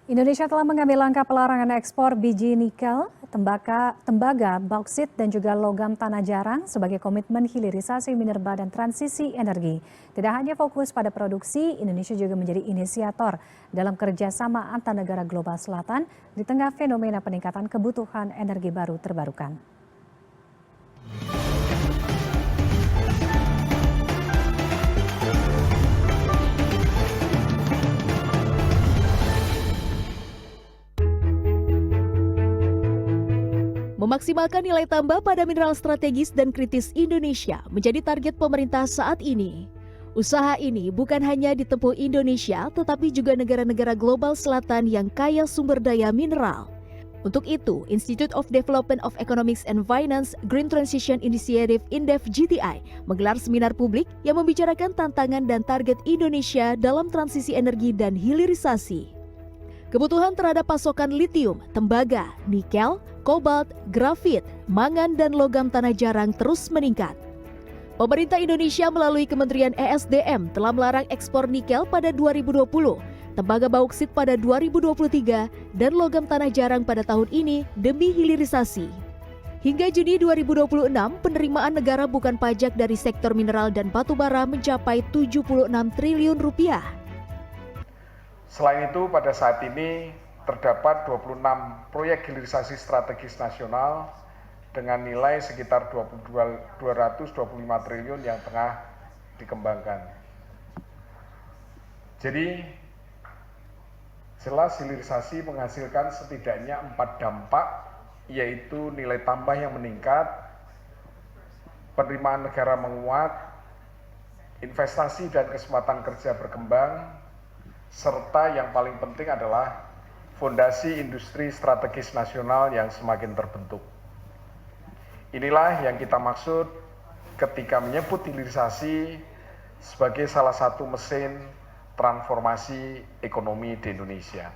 Indonesia telah mengambil langkah pelarangan ekspor biji nikel, tembaga, bauksit, dan juga logam tanah jarang sebagai komitmen hilirisasi minerba dan transisi energi. Tidak hanya fokus pada produksi, Indonesia juga menjadi inisiator dalam kerjasama antar negara global selatan di tengah fenomena peningkatan kebutuhan energi baru terbarukan. Memaksimalkan nilai tambah pada mineral strategis dan kritis Indonesia menjadi target pemerintah saat ini. Usaha ini bukan hanya ditempuh Indonesia, tetapi juga negara-negara global selatan yang kaya sumber daya mineral. Untuk itu, Institute of Development of Economics and Finance Green Transition Initiative (INDEF GTI) menggelar seminar publik yang membicarakan tantangan dan target Indonesia dalam transisi energi dan hilirisasi. Kebutuhan terhadap pasokan litium, tembaga, nikel, kobalt, grafit, mangan, dan logam tanah jarang terus meningkat. Pemerintah Indonesia melalui Kementerian ESDM telah melarang ekspor nikel pada 2020, tembaga bauksit pada 2023, dan logam tanah jarang pada tahun ini demi hilirisasi. Hingga Juni 2026, penerimaan negara bukan pajak dari sektor mineral dan batubara mencapai 76 triliun rupiah. Selain itu, pada saat ini terdapat 26 proyek hilirisasi strategis nasional dengan nilai sekitar 225 triliun yang tengah dikembangkan. Jadi, jelas hilirisasi menghasilkan setidaknya 4 dampak, yaitu nilai tambah yang meningkat, penerimaan negara menguat, investasi dan kesempatan kerja berkembang, serta yang paling penting adalah fondasi industri strategis nasional yang semakin terbentuk. Inilah yang kita maksud ketika menyebut hilirisasi sebagai salah satu mesin transformasi ekonomi di Indonesia.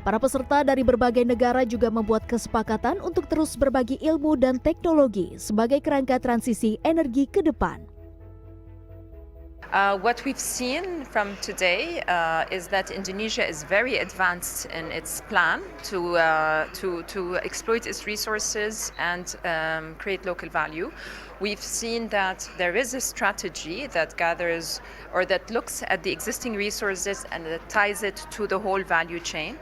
Para peserta dari berbagai negara juga membuat kesepakatan untuk terus berbagi ilmu dan teknologi sebagai kerangka transisi energi ke depan. What we've seen from today is that Indonesia is very advanced in its plan to exploit its resources and create local value. We've seen that there is a strategy that gathers or that looks at the existing resources and that ties it to the whole value chain.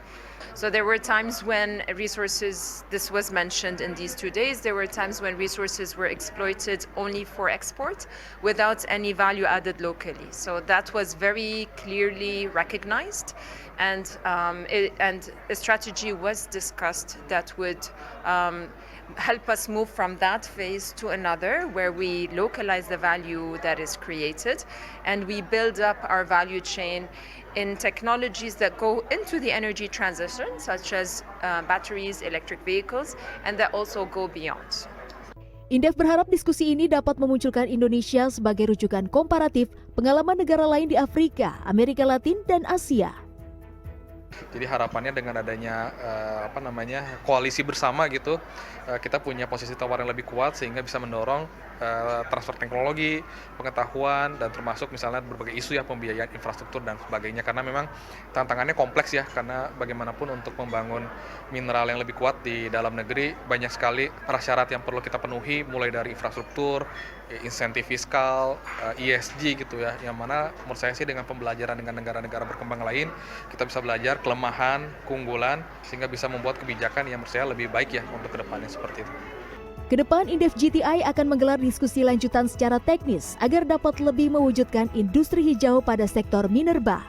So there were times when resources, this was mentioned in these 2 days, there were times when resources were exploited only for export without any value added locally. So that was very clearly recognized, and a strategy was discussed that would help us move from that phase to another where we localize the value that is created and we build up our value chain in technologies that go into the energy transition, such as batteries, electric vehicles, and that also go beyond. INDEF berharap diskusi ini dapat memunculkan Indonesia sebagai rujukan komparatif pengalaman negara lain di Afrika, Amerika Latin, dan Asia. Jadi harapannya dengan adanya koalisi bersama gitu, kita punya posisi tawar yang lebih kuat sehingga bisa mendorong transfer teknologi, pengetahuan, dan termasuk misalnya berbagai isu ya, pembiayaan infrastruktur dan sebagainya, karena memang tantangannya kompleks ya, karena bagaimanapun untuk membangun mineral yang lebih kuat di dalam negeri banyak sekali prasyarat yang perlu kita penuhi, mulai dari infrastruktur, insentif fiskal, ESG gitu ya, yang mana menurut saya sih dengan pembelajaran dengan negara-negara berkembang lain kita bisa belajar kelemahan, keunggulan, sehingga bisa membuat kebijakan yang menurut saya lebih baik ya untuk kedepannya seperti itu. Kedepan, INDEF GTI akan menggelar diskusi lanjutan secara teknis agar dapat lebih mewujudkan industri hijau pada sektor minerba.